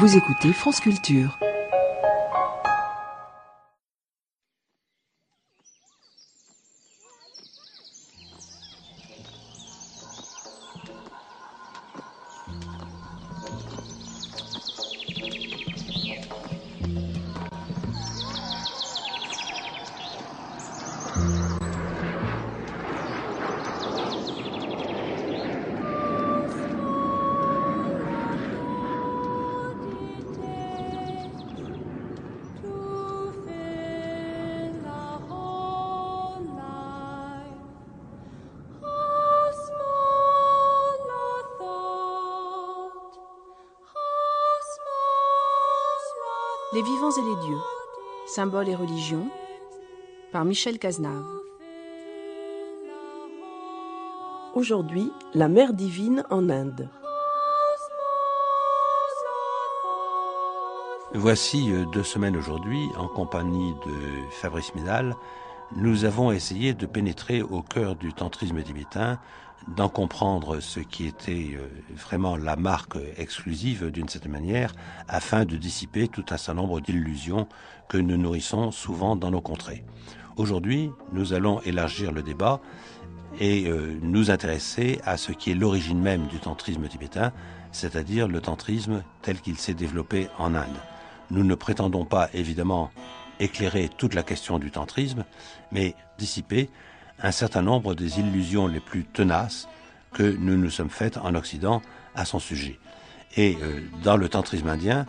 Vous écoutez France Culture. Les vivants et les dieux, symboles et religions, par Michel Cazenave. Aujourd'hui, la mère divine en Inde. Voici 2 semaines aujourd'hui, en compagnie de Fabrice Médal, nous avons essayé de pénétrer au cœur du tantrisme tibétain, d'en comprendre ce qui était vraiment la marque exclusive d'une certaine manière, afin de dissiper tout un certain nombre d'illusions que nous nourrissons souvent dans nos contrées. Aujourd'hui, nous allons élargir le débat et nous intéresser à ce qui est l'origine même du tantrisme tibétain, c'est-à-dire le tantrisme tel qu'il s'est développé en Inde. Nous ne prétendons pas, évidemment, éclairer toute la question du tantrisme, mais dissiper un certain nombre des illusions les plus tenaces que nous nous sommes faites en Occident à son sujet. Et dans le tantrisme indien,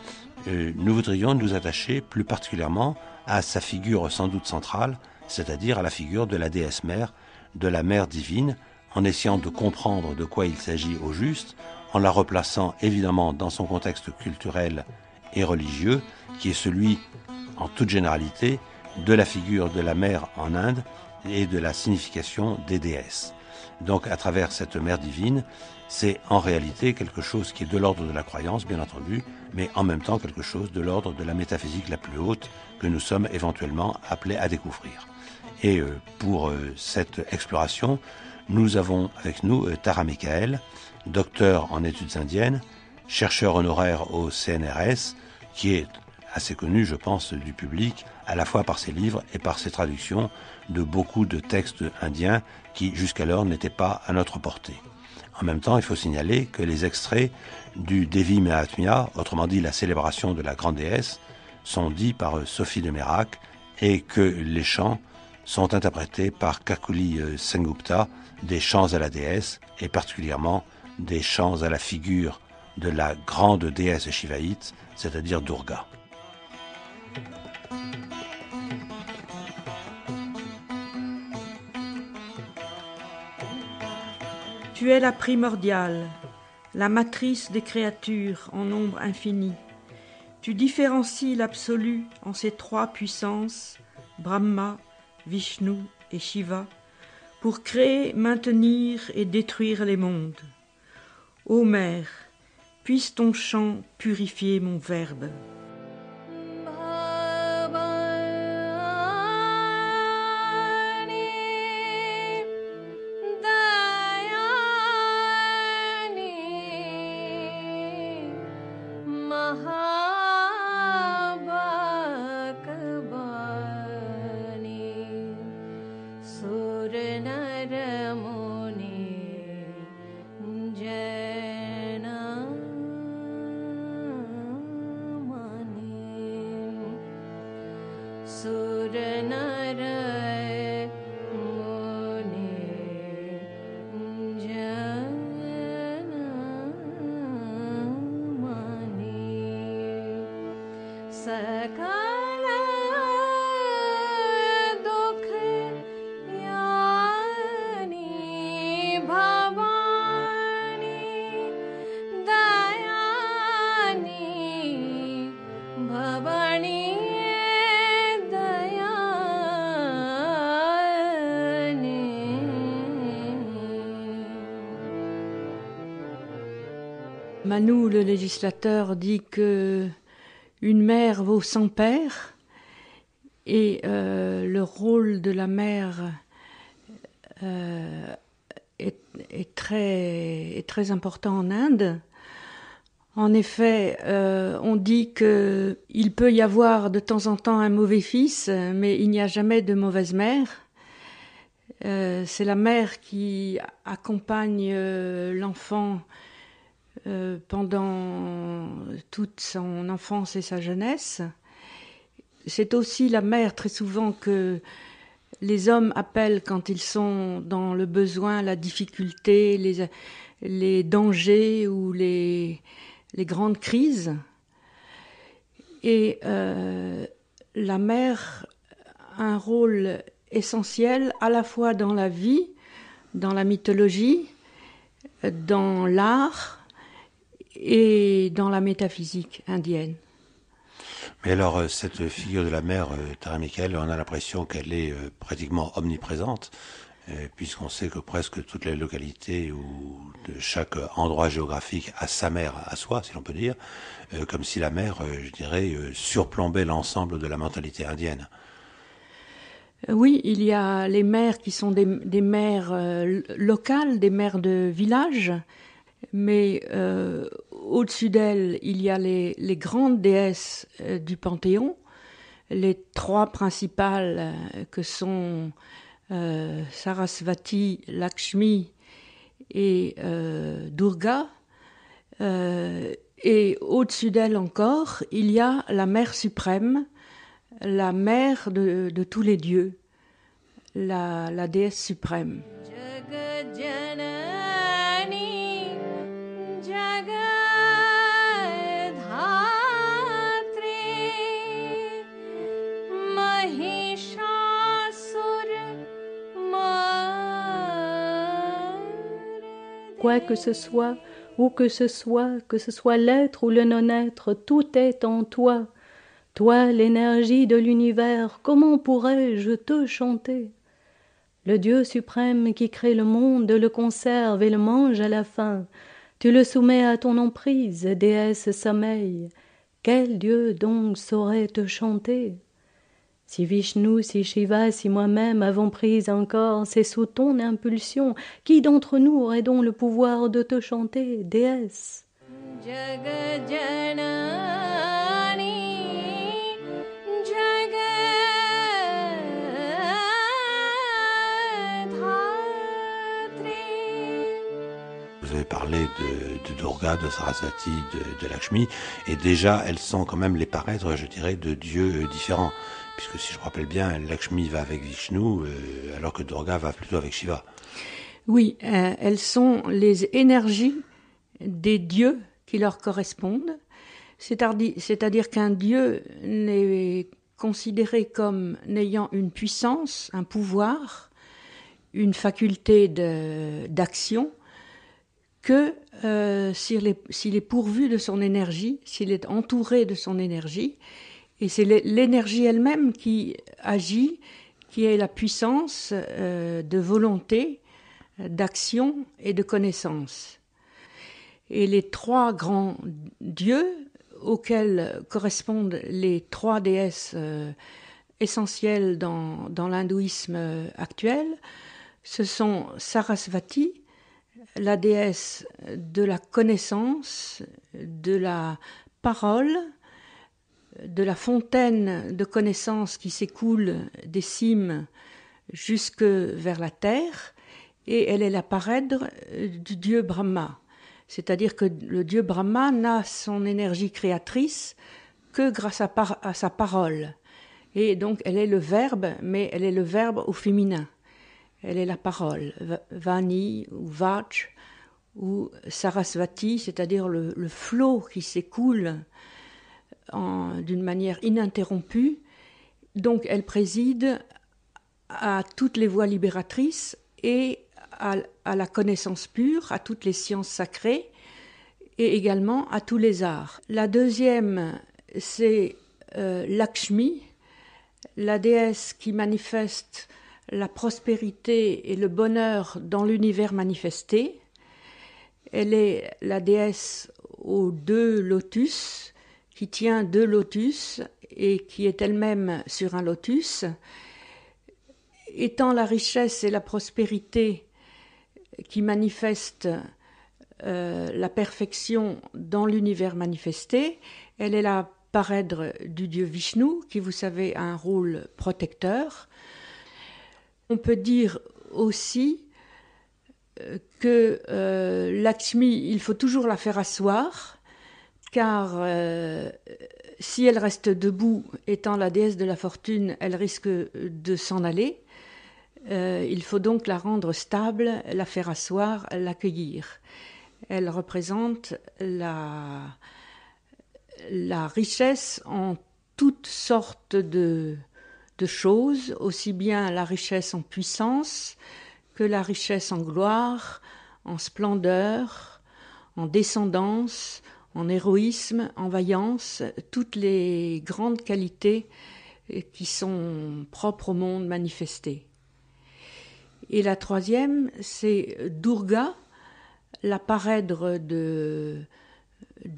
nous voudrions nous attacher plus particulièrement à sa figure sans doute centrale, c'est-à-dire à la figure de la déesse mère, de la mère divine, en essayant de comprendre de quoi il s'agit au juste, en la replaçant évidemment dans son contexte culturel et religieux, qui est celui, en toute généralité, de la figure de la mère en Inde et de la signification des déesses. Donc, à travers cette mère divine, c'est en réalité quelque chose qui est de l'ordre de la croyance, bien entendu, mais en même temps quelque chose de l'ordre de la métaphysique la plus haute que nous sommes éventuellement appelés à découvrir. Et pour cette exploration, nous avons avec nous Tara Michael, docteur en études indiennes, chercheur honoraire au CNRS, qui est assez connu, je pense, du public, à la fois par ses livres et par ses traductions de beaucoup de textes indiens qui, jusqu'alors, n'étaient pas à notre portée. En même temps, il faut signaler que les extraits du Devi Mahatmya, autrement dit la célébration de la grande déesse, sont dits par Sophie de Mérac et que les chants sont interprétés par Kakuli Sengupta, des chants à la déesse et particulièrement des chants à la figure de la grande déesse shivaïte, c'est-à-dire Durga. Tu es la primordiale, la matrice des créatures en nombre infini. Tu différencies l'absolu en ses 3 puissances, Brahma, Vishnu et Shiva, pour créer, maintenir et détruire les mondes. Ô Mère, puisse ton chant purifier mon verbe. Manu, le législateur, dit que une mère vaut 100 pères et le rôle de la mère est très important en Inde. En effet, on dit qu'il peut y avoir de temps en temps un mauvais fils, mais il n'y a jamais de mauvaise mère. C'est la mère qui accompagne l'enfant pendant toute son enfance et sa jeunesse. C'est aussi la mère, très souvent, que les hommes appellent quand ils sont dans le besoin, la difficulté, les dangers ou les grandes crises. Et la mère a un rôle essentiel à la fois dans la vie, dans la mythologie, dans l'art et dans la métaphysique indienne. Mais alors, cette figure de la mère, Tara Michael, on a l'impression qu'elle est pratiquement omniprésente, puisqu'on sait que presque toutes les localités ou de chaque endroit géographique a sa mère à soi, si l'on peut dire, comme si la mère, je dirais, surplombait l'ensemble de la mentalité indienne. Oui, il y a les mères qui sont des mères locales, des mères de village, mais au-dessus d'elles, il y a les grandes déesses du Panthéon, les trois principales que sont Sarasvati, Lakshmi et Durga. Et au-dessus d'elles encore, il y a la mère suprême, la mère de tous les dieux, la déesse suprême. Quoi que ce soit, où que ce soit l'être ou le non-être, tout est en toi. Toi, l'énergie de l'univers, comment pourrais-je te chanter? Le Dieu suprême qui crée le monde, le conserve et le mange à la fin. Tu le soumets à ton emprise, déesse sommeil. Quel Dieu donc saurait te chanter? Si Vishnu, si Shiva, si moi-même avons pris encore, c'est sous ton impulsion. Qui d'entre nous aurait donc le pouvoir de te chanter, déesse? Vous avez parlé de Durga, de Sarasvati, de Lakshmi, et déjà elles sont quand même les paraîtres, je dirais, de dieux différents. Puisque si je me rappelle bien, Lakshmi va avec Vishnu, alors que Durga va plutôt avec Shiva. Oui, elles sont les énergies des dieux qui leur correspondent. C'est-à-dire qu'un dieu n'est considéré comme n'ayant une puissance, un pouvoir, une faculté d'action, que s'il est pourvu de son énergie, s'il est entouré de son énergie. Et c'est l'énergie elle-même qui agit, qui est la puissance de volonté, d'action et de connaissance. Et les trois grands dieux auxquels correspondent les trois déesses essentielles dans l'hindouisme actuel, ce sont Sarasvati, la déesse de la connaissance, de la parole, de la fontaine de connaissances qui s'écoule des cimes jusque vers la terre, et elle est la parèdre du dieu Brahma. C'est-à-dire que le dieu Brahma n'a son énergie créatrice que grâce à sa parole. Et donc elle est le verbe, mais elle est le verbe au féminin. Elle est la parole, Vani ou Vach ou Sarasvati, c'est-à-dire le flot qui s'écoule d'une manière ininterrompue. Donc elle préside à toutes les voies libératrices et à la connaissance pure, à toutes les sciences sacrées et également à tous les arts. La deuxième, c'est Lakshmi, la déesse qui manifeste la prospérité et le bonheur dans l'univers manifesté. Elle est la déesse aux deux lotus, qui tient deux lotus et qui est elle-même sur un lotus. Étant la richesse et la prospérité qui manifestent la perfection dans l'univers manifesté. Elle est la parèdre du dieu Vishnu, qui, vous savez, a un rôle protecteur. On peut dire aussi que Lakshmi, il faut toujours la faire asseoir, car si elle reste debout, étant la déesse de la fortune, elle risque de s'en aller. Il faut donc la rendre stable, la faire asseoir, l'accueillir. Elle représente la richesse en toutes sortes de choses, aussi bien la richesse en puissance que la richesse en gloire, en splendeur, en descendance, en héroïsme, en vaillance, toutes les grandes qualités qui sont propres au monde manifesté. Et la troisième, c'est Durga, la parèdre de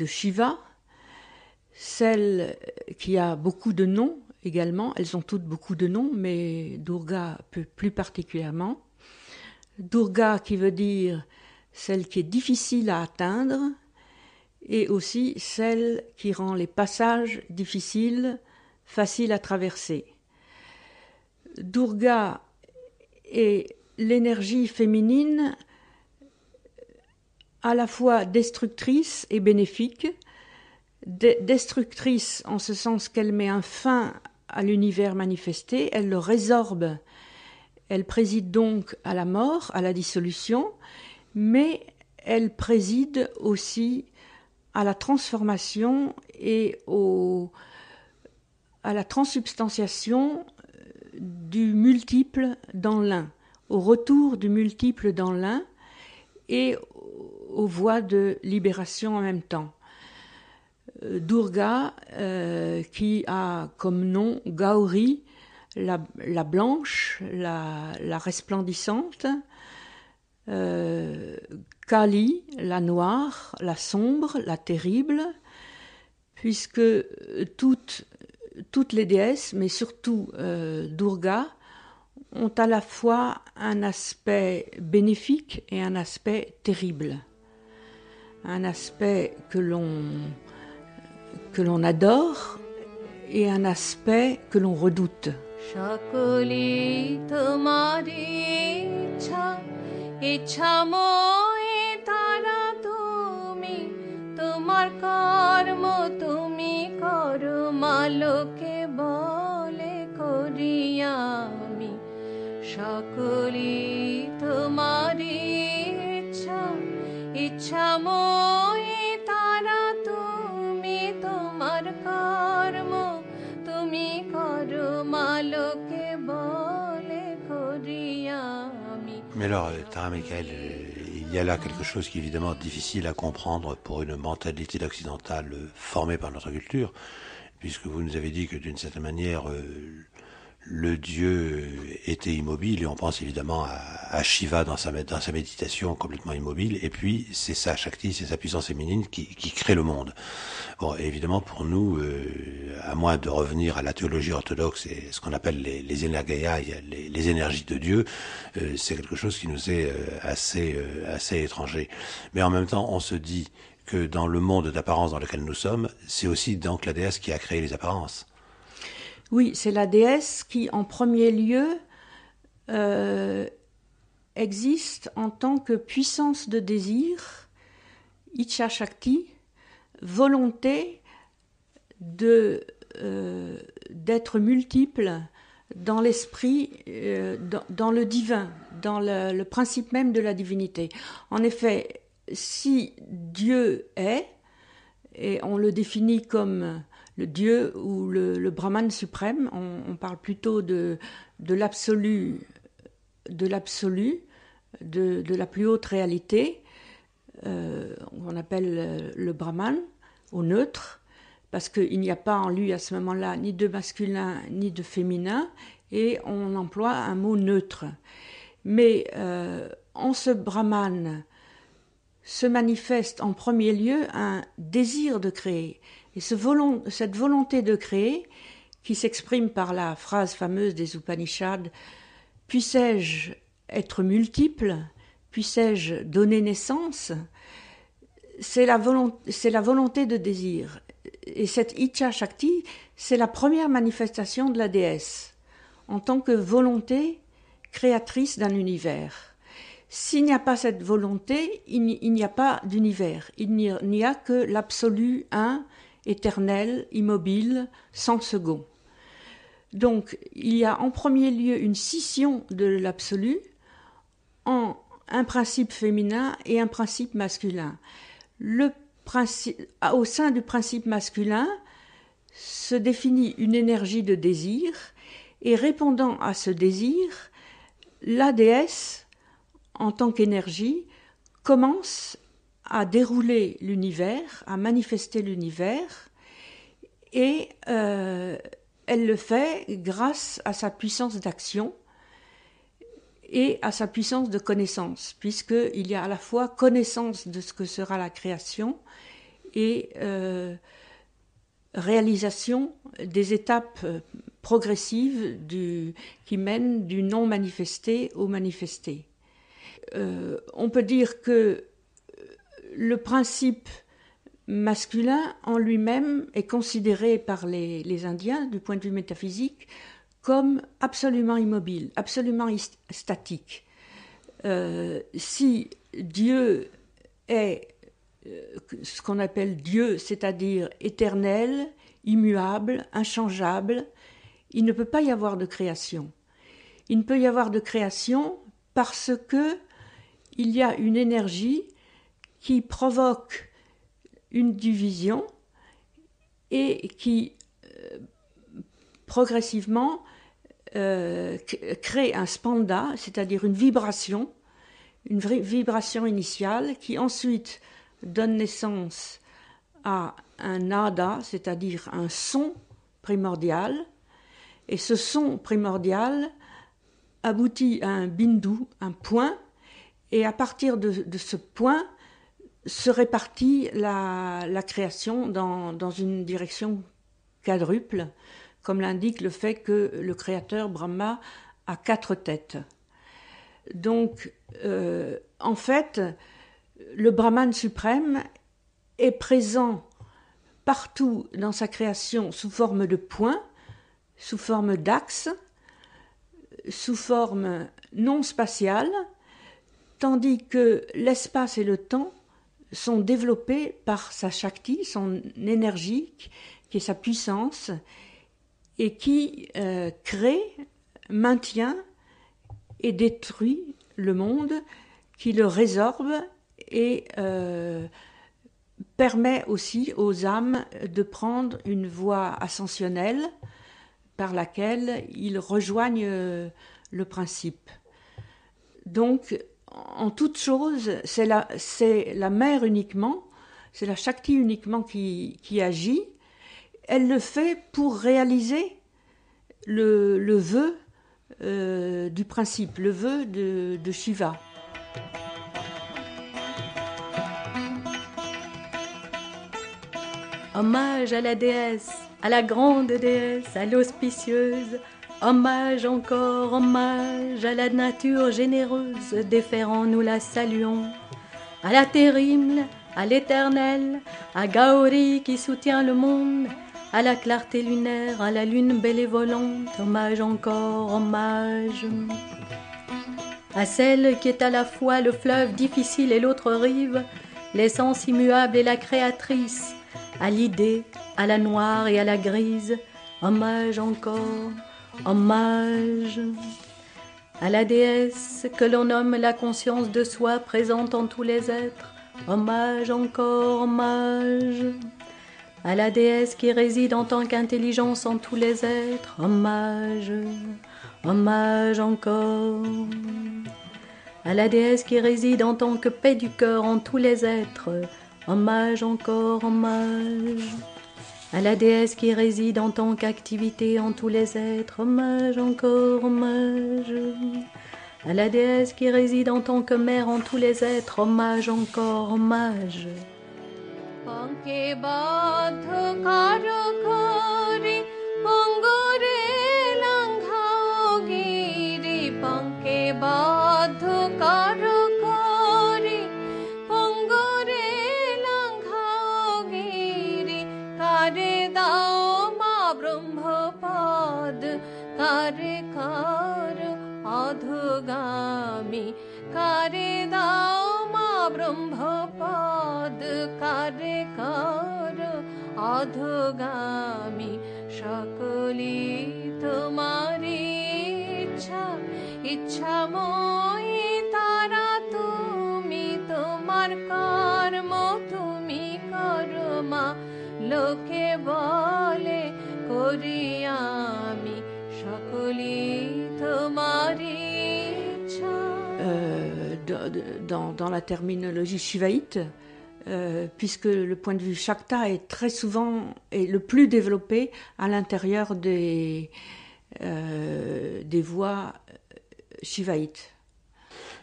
Shiva, celle qui a beaucoup de noms également. Elles ont toutes beaucoup de noms, mais Durga plus particulièrement. Durga qui veut dire celle qui est difficile à atteindre et aussi celle qui rend les passages difficiles, faciles à traverser. Durga est l'énergie féminine à la fois destructrice et bénéfique. Destructrice en ce sens qu'elle met un fin à l'univers manifesté, elle le résorbe, elle préside donc à la mort, à la dissolution, mais elle préside aussi à la transformation et à la transsubstantiation du multiple dans l'un, au retour du multiple dans l'un et aux voies de libération en même temps. Durga, qui a comme nom Gauri, la blanche, la resplendissante, Kali, la noire, la sombre, la terrible, puisque toutes les déesses, mais surtout Durga, ont à la fois un aspect bénéfique et un aspect terrible. Un aspect que l'on adore et un aspect que l'on redoute. Shakoli tomari ichha mohe tara tumi tomar karma tumi karo maloke bole koriyami Shakoli tomari ichha mohe tara tumi tomar karma tumi karo maloke bole koriyami. Mais alors, Tara Michael, il y a là quelque chose qui est évidemment difficile à comprendre pour une mentalité occidentale formée par notre culture, puisque vous nous avez dit que d'une certaine manière, le dieu était immobile, et on pense évidemment à Shiva dans sa méditation complètement immobile, et puis c'est sa Shakti, c'est sa puissance féminine qui crée le monde. Bon, évidemment pour nous, à moins de revenir à la théologie orthodoxe et ce qu'on appelle les énergéias, les énergies de Dieu, c'est quelque chose qui nous est assez étranger. Mais en même temps, on se dit que dans le monde d'apparence dans lequel nous sommes, c'est aussi donc la déesse qui a créé les apparences. Oui, c'est la déesse qui, en premier lieu, existe en tant que puissance de désir, Icha Shakti, volonté d'être multiple dans l'esprit, dans le divin, dans le principe même de la divinité. En effet, si Dieu est, et on le définit comme le Dieu ou le Brahman suprême, on parle plutôt de l'absolu, de la plus haute réalité, on appelle le Brahman, au neutre, parce qu'il n'y a pas en lui à ce moment-là ni de masculin ni de féminin, et on emploie un mot neutre. Mais en ce Brahman se manifeste en premier lieu un désir de créer. Et cette volonté de créer, qui s'exprime par la phrase fameuse des Upanishads, « Puissais-je être multiple ? Puissais-je donner naissance ?» c'est la volonté de désir. Et cette Icha Shakti, c'est la première manifestation de la déesse, en tant que volonté créatrice d'un univers. S'il n'y a pas cette volonté, il n'y a pas d'univers. Il n'y a que l'absolu un, éternel, immobile, sans second. Donc, il y a en premier lieu une scission de l'absolu en un principe féminin et un principe masculin. Au sein du principe masculin se définit une énergie de désir, et répondant à ce désir, la déesse, en tant qu'énergie, commence à dérouler l'univers, à manifester l'univers, et elle le fait grâce à sa puissance d'action et à sa puissance de connaissance, puisqu'il y a à la fois connaissance de ce que sera la création et réalisation des étapes progressives qui mènent du non manifesté au manifesté. On peut dire que le principe masculin en lui-même est considéré par les Indiens, du point de vue métaphysique, comme absolument immobile, absolument statique. Si Dieu est ce qu'on appelle Dieu, c'est-à-dire éternel, immuable, inchangeable, il ne peut pas y avoir de création. Il ne peut y avoir de création parce que il y a une énergie qui provoque une division et qui progressivement crée un spanda, c'est-à-dire une vibration initiale qui ensuite donne naissance à un nada, c'est-à-dire un son primordial, et ce son primordial aboutit à un bindu, un point, et à partir de ce point se répartit la création dans une direction quadruple, comme l'indique le fait que le créateur Brahma a 4 têtes. Donc, en fait, le Brahman suprême est présent partout dans sa création sous forme de points, sous forme d'axes, sous forme non spatiale, tandis que l'espace et le temps sont développés par sa Shakti, son énergie, qui est sa puissance, et qui crée, maintient et détruit le monde, qui le résorbe et permet aussi aux âmes de prendre une voie ascensionnelle par laquelle ils rejoignent le principe. Donc, en toute chose, c'est la mère uniquement, c'est la Shakti uniquement qui agit. Elle le fait pour réaliser le vœu du principe, le vœu de Shiva. Hommage à la déesse, à la grande déesse, à l'auspicieuse. Hommage encore, hommage à la nature généreuse, déférant nous la saluons. À la terrible, à l'éternel, à Gauri qui soutient le monde, à la clarté lunaire, à la lune bénévolente, hommage encore, hommage. À celle qui est à la fois le fleuve difficile et l'autre rive, l'essence immuable et la créatrice, à l'idée, à la noire et à la grise, hommage encore, hommage. À la déesse que l'on nomme la conscience de soi présente en tous les êtres, hommage encore, hommage. À la déesse qui réside en tant qu'intelligence en tous les êtres, hommage, hommage encore. À la déesse qui réside en tant que paix du cœur en tous les êtres, hommage encore, hommage. À la déesse qui réside en tant qu'activité en tous les êtres, hommage encore, hommage. À la déesse qui réside en tant que mère en tous les êtres, hommage encore, hommage. Panke badh karo kori pongore langhao giri panke badh karo kori pongore কারে দাও মা ব্রহ্মপদ কারে কর অধোগামী কারে দাও মা ব্রহ্মপদ কারে কর অধোগামী সকলি তোমারি ইচ্ছা ইচ্ছাময়ী তারা তুমি তোমার কর্ম তুমি করো মা লোকে বলে করি আমি সকলি তোমারি ইচ্ছা। Dans la terminologie shivaïte, puisque le point de vue Shakta est très souvent et le plus développé à l'intérieur des voix shivaïtes.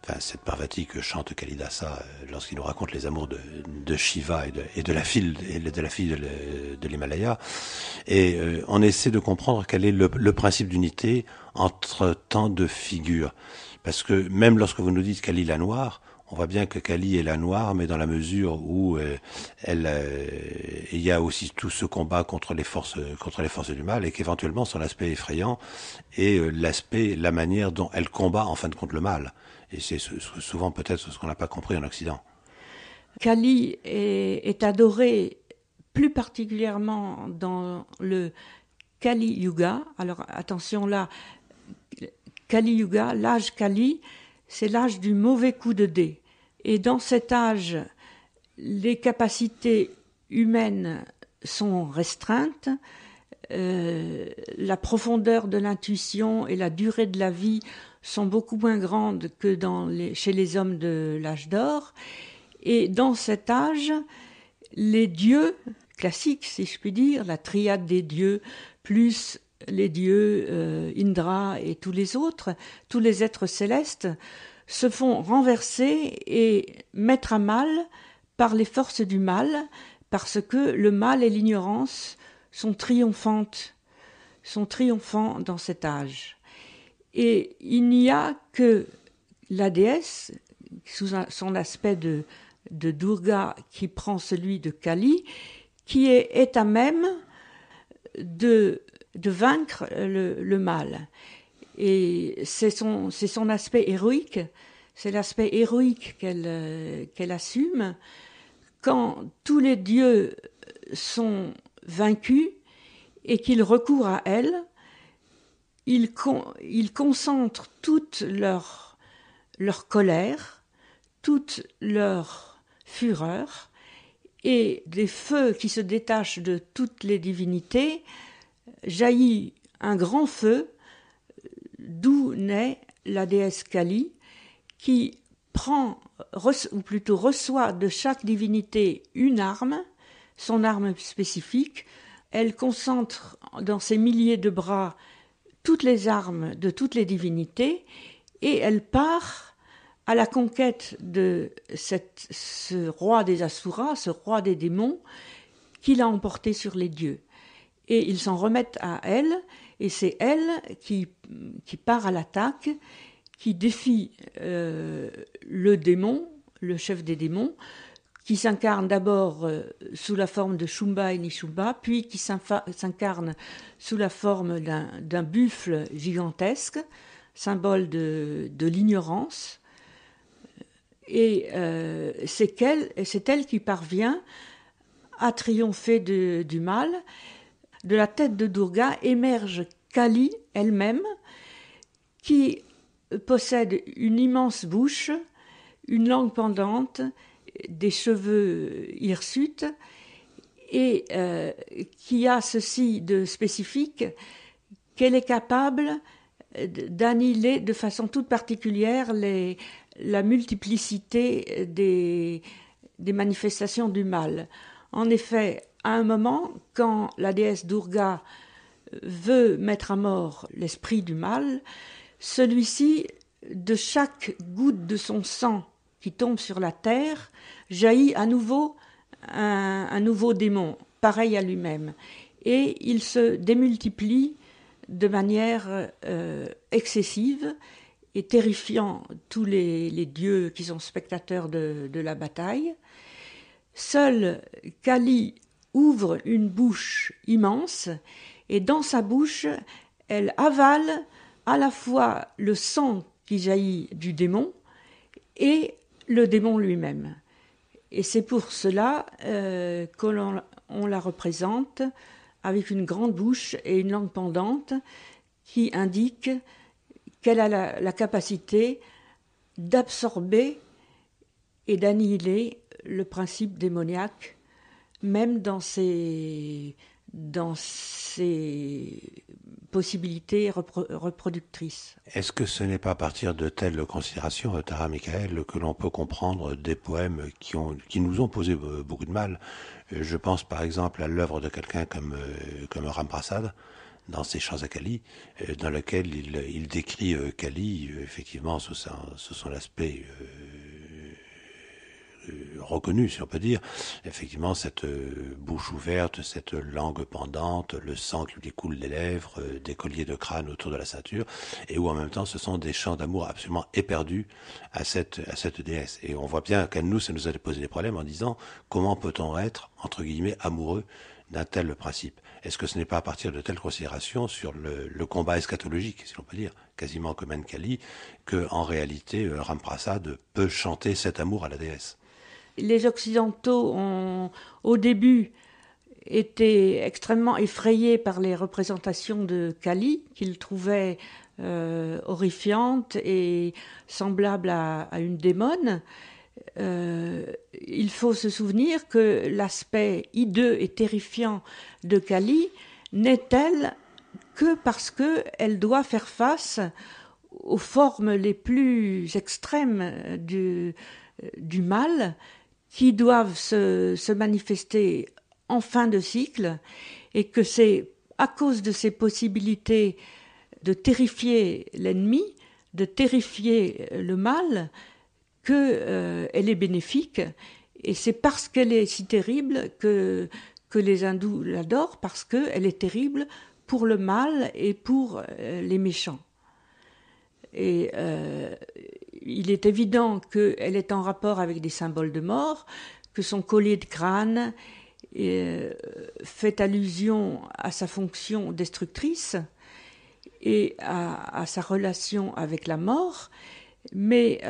Enfin, cette Parvati que chante Kalidasa lorsqu'il nous raconte les amours de Shiva et de la fille de l'Himalaya, et on essaie de comprendre quel est le principe d'unité entre tant de figures. Parce que même lorsque vous nous dites Kali la noire, on voit bien que Kali est la noire, mais dans la mesure où il y a aussi tout ce combat contre les forces du mal, et qu'éventuellement son aspect effrayant est la manière dont elle combat en fin de compte le mal. Et c'est souvent peut-être ce qu'on n'a pas compris en Occident. Kali est adoré plus particulièrement dans le Kali Yuga. Alors attention là, Kali Yuga, l'âge Kali, c'est l'âge du mauvais coup de dé. Et dans cet âge, les capacités humaines sont restreintes, la profondeur de l'intuition et la durée de la vie sont beaucoup moins grandes que chez les hommes de l'âge d'or. Et dans cet âge, les dieux classiques, si je puis dire, la triade des dieux, plus les dieux Indra et tous les autres, tous les êtres célestes, se font renverser et mettre à mal par les forces du mal, parce que le mal et l'ignorance sont triomphants dans cet âge. Et il n'y a que la déesse, sous son aspect de Durga, qui prend celui de Kali, qui est à même de vaincre le mal. Et c'est son aspect héroïque, c'est l'aspect héroïque qu'elle assume. Quand tous les dieux sont vaincus et qu'ils recourent à elle, ils concentrent toute leur colère, toute leur fureur, et des feux qui se détachent de toutes les divinités jaillit un grand feu, d'où naît la déesse Kali, qui ou plutôt reçoit de chaque divinité une arme, son arme spécifique. Elle concentre dans ses milliers de bras toutes les armes de toutes les divinités, et elle part à la conquête de ce roi des Asuras, ce roi des démons, qu'il a emporté sur les dieux. Et ils s'en remettent à elle, et c'est elle qui part à l'attaque, qui défie le démon, le chef des démons, qui s'incarne d'abord sous la forme de Shumba et Nishumba, puis qui s'incarne sous la forme d'un buffle gigantesque, symbole de l'ignorance. Et c'est elle qui parvient à triompher du mal. De la tête de Durga émerge Kali elle-même, qui possède une immense bouche, une langue pendante, des cheveux hirsutes, et qui a ceci de spécifique, qu'elle est capable d'annihiler de façon toute particulière la multiplicité des manifestations du mal. En effet, à un moment, quand la déesse Durga veut mettre à mort l'esprit du mal, celui-ci, de chaque goutte de son sang qui tombe sur la terre, jaillit à nouveau un nouveau démon, pareil à lui-même. Et il se démultiplie de manière excessive et terrifiant tous les dieux qui sont spectateurs de la bataille. Seul Kali ouvre une bouche immense et dans sa bouche, elle avale à la fois le sang qui jaillit du démon et le démon lui-même. Et c'est pour cela qu'on la représente avec une grande bouche et une langue pendante qui indique qu'elle a la capacité d'absorber et d'annihiler le principe démoniaque, même dans ses possibilités reproductrices. Est-ce que ce n'est pas à partir de telles considérations, Tara Michael, que l'on peut comprendre des poèmes qui nous ont posé beaucoup de mal? Je pense par exemple à l'œuvre de quelqu'un comme Ramprasad, dans ses chants à Kali, dans lequel il décrit Kali, effectivement, sous son aspect reconnu, si on peut dire, effectivement, cette bouche ouverte, cette langue pendante, le sang qui lui coule des lèvres, des colliers de crâne autour de la ceinture, et où en même temps ce sont des chants d'amour absolument éperdus à cette déesse. Et on voit bien qu'à nous, ça nous a posé des problèmes en disant comment peut-on être, entre guillemets, amoureux d'un tel principe? Est-ce que ce n'est pas à partir de telles considérations sur le combat eschatologique, si l'on peut dire, quasiment comme Kali, que en réalité Ramprasad peut chanter cet amour à la déesse? Les Occidentaux ont, au début, été extrêmement effrayés par les représentations de Kali, qu'ils trouvaient horrifiantes et semblables à une démone. Il faut se souvenir que l'aspect hideux et terrifiant de Kali n'est-elle que parce qu'elle doit faire face aux formes les plus extrêmes du mal, qui doivent se manifester en fin de cycle, et que c'est à cause de ces possibilités de terrifier l'ennemi, de terrifier le mal, qu'elle est bénéfique, et c'est parce qu'elle est si terrible que les hindous l'adorent, parce qu'elle est terrible pour le mal et pour les méchants. Et il est évident qu'elle est en rapport avec des symboles de mort, que son collier de crâne fait allusion à sa fonction destructrice et à sa relation avec la mort. Mais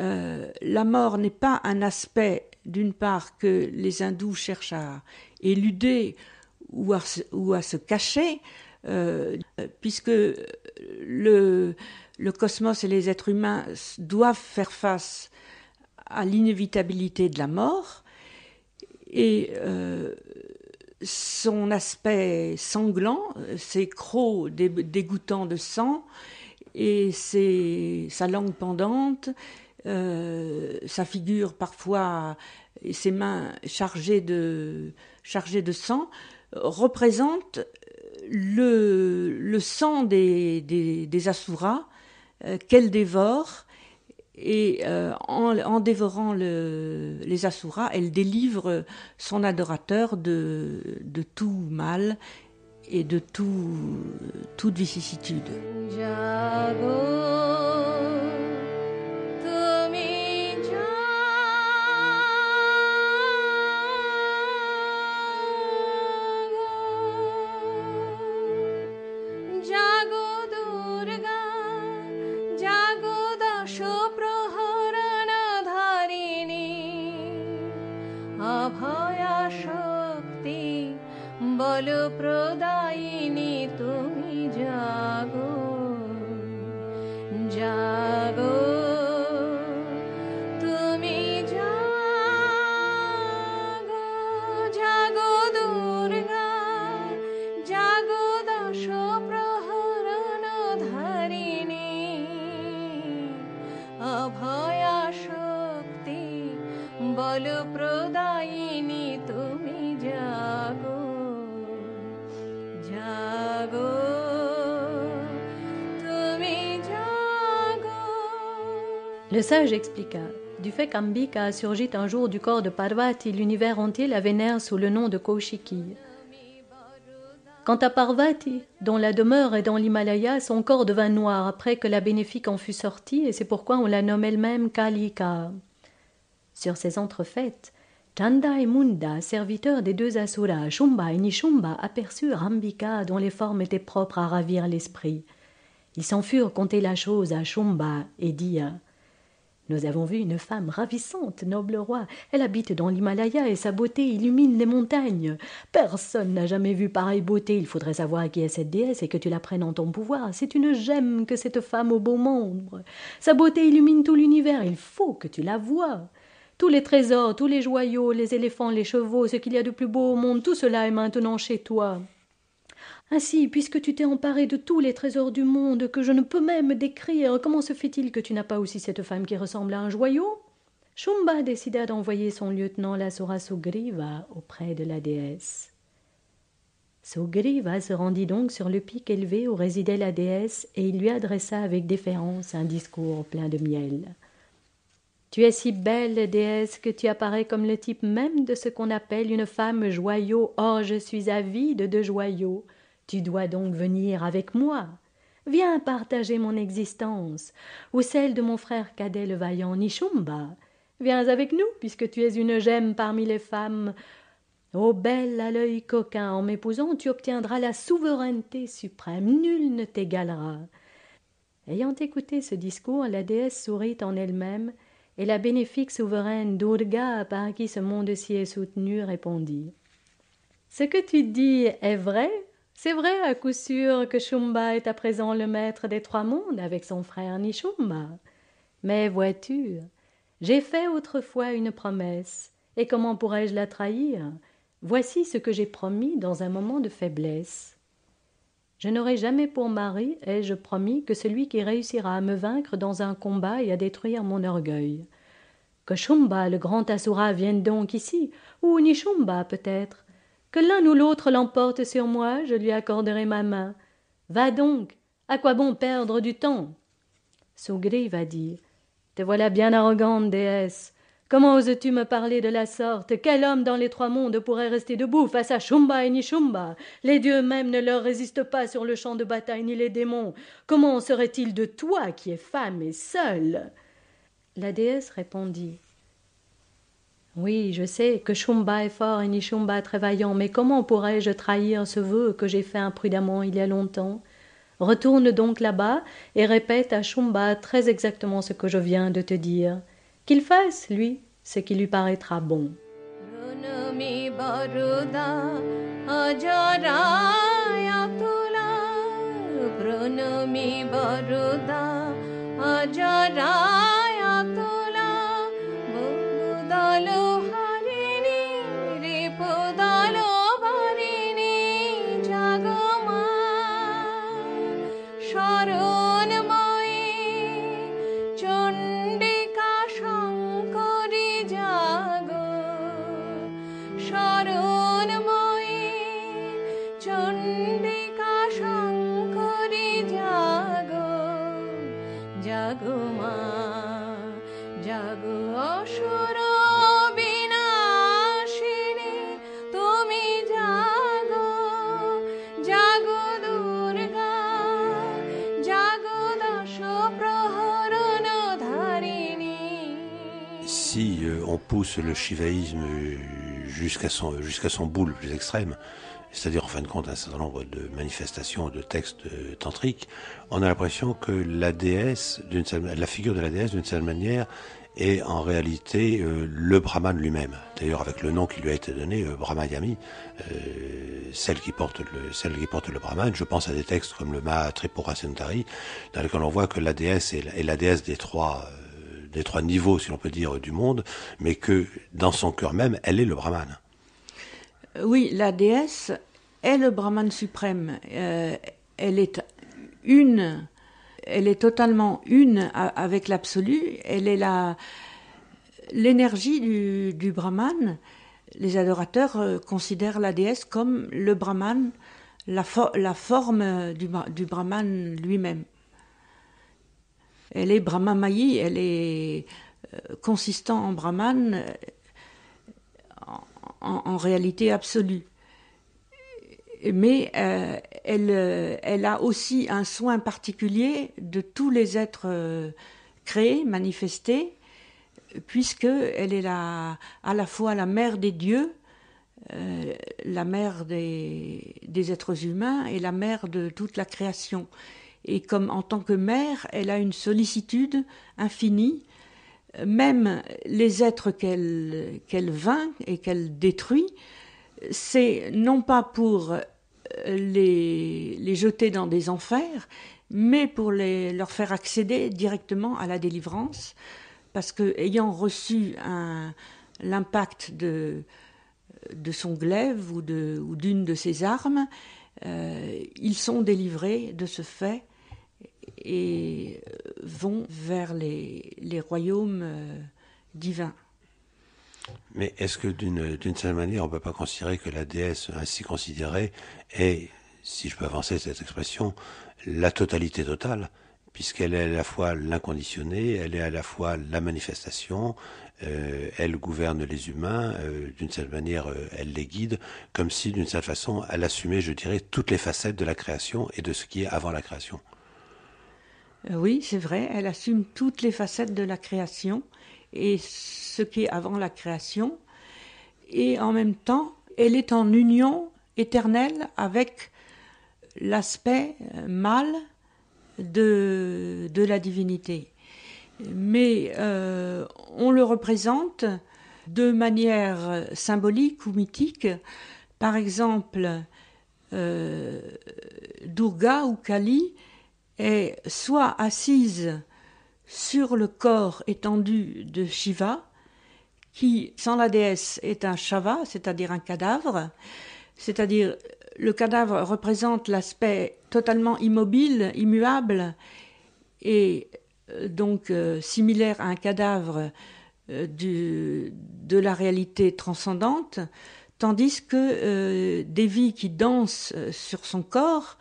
la mort n'est pas un aspect, d'une part, que les hindous cherchent à éluder ou à se cacher, puisque le cosmos et les êtres humains doivent faire face à l'inévitabilité de la mort, et son aspect sanglant, ses crocs dégoûtants de sang, et sa langue pendante, sa figure parfois et ses mains chargées de sang, représentent le sang des Asuras qu'elle dévore, et en dévorant les Asuras, elle délivre son adorateur de tout mal et de toute vicissitude. প্রদায়িনী তুমি জাগো জাগো তুমি জাগো জাগো দুর্গা জাগো দশ প্রহরণ ধারিণী অভয়া শক্তি বল প্রদায়িনী তুমি জাগো Le sage expliqua. Du fait qu'Ambika surgit un jour du corps de Parvati, l'univers entier la vénère sous le nom de Kaushiki. Quant à Parvati, dont la demeure est dans l'Himalaya, son corps devint noir après que la bénéfique en fut sortie, et c'est pourquoi on la nomme elle-même Kalika. Sur ces entrefaites, Chanda et Munda, serviteurs des deux asuras, Shumba et Nishumba, aperçurent Ambika dont les formes étaient propres à ravir l'esprit. Ils s'en furent conter la chose à Shumba et dirent « Nous avons vu une femme ravissante, noble roi. Elle habite dans l'Himalaya et sa beauté illumine les montagnes. Personne n'a jamais vu pareille beauté. Il faudrait savoir qui est cette déesse et que tu la prennes en ton pouvoir. C'est une gemme que cette femme au beau membre. Sa beauté illumine tout l'univers. Il faut que tu la voies. Tous les trésors, tous les joyaux, les éléphants, les chevaux, ce qu'il y a de plus beau au monde, tout cela est maintenant chez toi. Ainsi, puisque tu t'es emparé de tous les trésors du monde, que je ne peux même décrire, comment se fait-il que tu n'as pas aussi cette femme qui ressemble à un joyau ?» Shumba décida d'envoyer son lieutenant l'asura Sugriva auprès de la déesse. Sugriva se rendit donc sur le pic élevé où résidait la déesse et il lui adressa avec déférence un discours plein de miel. « Tu es si belle, déesse, que tu apparais comme le type même de ce qu'on appelle une femme joyau. Or, je suis avide de joyaux. Tu dois donc venir avec moi. Viens partager mon existence, ou celle de mon frère cadet le vaillant Nishumba. Viens avec nous, puisque tu es une gemme parmi les femmes. Ô belle à l'œil coquin, en m'épousant, tu obtiendras la souveraineté suprême. Nul ne t'égalera. » Ayant écouté ce discours, la déesse sourit en elle-même, et la bénéfique souveraine Durga, par qui ce monde-ci est soutenu, répondit « Ce que tu dis est vrai. C'est vrai à coup sûr que Shumba est à présent le maître des trois mondes avec son frère Nishumba. Mais vois-tu, j'ai fait autrefois une promesse, et comment pourrais-je la trahir? Voici ce que j'ai promis dans un moment de faiblesse. Je n'aurai jamais pour mari, ai-je promis, que celui qui réussira à me vaincre dans un combat et à détruire mon orgueil. Que Shumba, le grand asura, vienne donc ici, ou Nishumba peut-être. Que l'un ou l'autre l'emporte sur moi, je lui accorderai ma main. Va donc, à quoi bon perdre du temps? Sugriva dit, te voilà bien arrogante, déesse. Comment oses-tu me parler de la sorte? Quel homme dans les trois mondes pourrait rester debout face à Shumba et Nishumba? Les dieux eux-mêmes ne leur résistent pas sur le champ de bataille, ni les démons. Comment serait-il de toi qui es femme et seule? La déesse répondit, oui, je sais que Shumba est fort et Nishumba très vaillant, mais comment pourrais-je trahir ce vœu que j'ai fait imprudemment il y a longtemps? Retourne donc là-bas et répète à Shumba très exactement ce que je viens de te dire. Qu'il fasse, lui, ce qui lui paraîtra bon. Si on pousse le shivaïsme jusqu'à son bout le plus extrême, c'est-à-dire en fin de compte un certain nombre de manifestations, de textes tantriques, on a l'impression que la déesse, la figure de la déesse d'une certaine manière, est en réalité le Brahman lui-même. D'ailleurs, avec le nom qui lui a été donné, Brahmayami, celle qui porte le Brahman. Je pense à des textes comme le Maha Tripura Sundari, dans lesquels on voit que la déesse est la déesse des trois niveaux, si l'on peut dire, du monde, mais que dans son cœur même, elle est le Brahman. Oui, la déesse est le Brahman suprême. Elle est totalement une avec l'absolu. Elle est l'énergie du Brahman. Les adorateurs considèrent la déesse comme le Brahman, la forme du Brahman lui-même. Elle est Brahmamayi, elle est consistant en Brahman, en réalité absolue. Mais elle a aussi un soin particulier de tous les êtres créés, manifestés, puisqu'elle est à la fois la mère des dieux, la mère des êtres humains et la mère de toute la création. Et comme en tant que mère, elle a une sollicitude infinie. Même les êtres qu'elle vainc et qu'elle détruit, c'est non pas pour les jeter dans des enfers, mais pour leur faire accéder directement à la délivrance, parce que ayant reçu l'impact de son glaive ou d'une de ses armes, ils sont délivrés de ce fait et vont vers les royaumes divins. Mais est-ce que d'une certaine manière, on ne peut pas considérer que la déesse ainsi considérée est, si je peux avancer cette expression, la totalité totale, puisqu'elle est à la fois l'inconditionnée, elle est à la fois la manifestation, elle gouverne les humains, d'une certaine manière, elle les guide, comme si d'une certaine façon, elle assumait, je dirais, toutes les facettes de la création et de ce qui est avant la création. Oui, c'est vrai, elle assume toutes les facettes de la création et ce qui est avant la création. Et en même temps, elle est en union éternelle avec l'aspect mâle de la divinité. Mais on le représente de manière symbolique ou mythique. Par exemple, Durga ou Kali est soit assise sur le corps étendu de Shiva, qui, sans la déesse, est un shava, c'est-à-dire un cadavre, c'est-à-dire le cadavre représente l'aspect totalement immobile, immuable, et donc similaire à un cadavre de la réalité transcendante, tandis que Devi qui danse sur son corps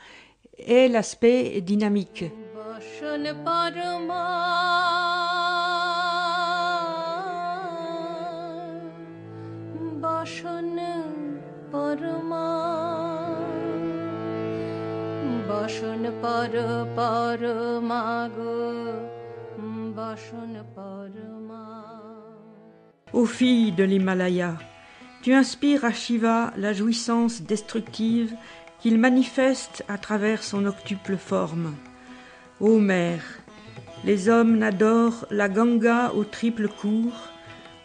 est l'aspect dynamique. Ô fille de l'Himalaya, tu inspires à Shiva la jouissance destructive qu'il manifeste à travers son octuple forme. Ô mère, les hommes n'adorent la Ganga au triple cours,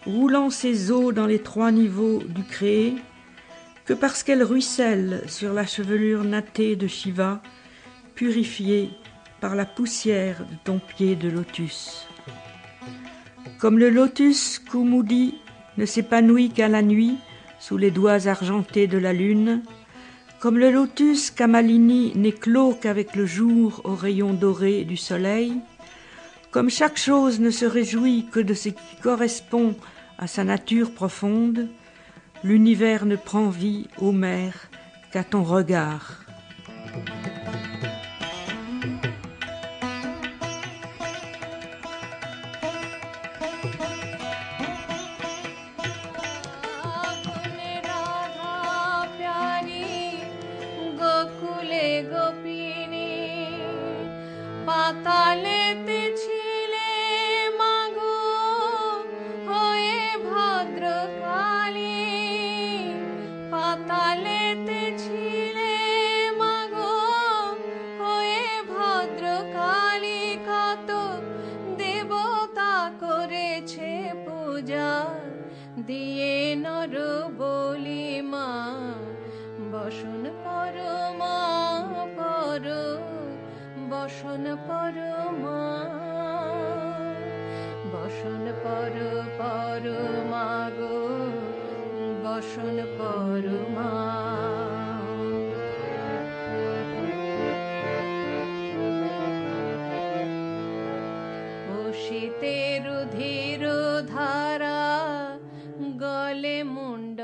roulant ses eaux dans les 3 niveaux du créé, que parce qu'elle ruisselle sur la chevelure nattée de Shiva, purifiée par la poussière de ton pied de lotus. Comme le lotus Kumudi ne s'épanouit qu'à la nuit sous les doigts argentés de la lune, comme le lotus Kamalini n'éclot qu'avec le jour aux rayons dorés du soleil, comme chaque chose ne se réjouit que de ce qui correspond à sa nature profonde, l'univers ne prend vie, ô mère, qu'à ton regard. দিয়ে নর বলি মা বসন পর মা পর বসন পর মা বসন পর পর মা গো বসন পর মা ও শীতের ধীর ধারা গলে মুন্ড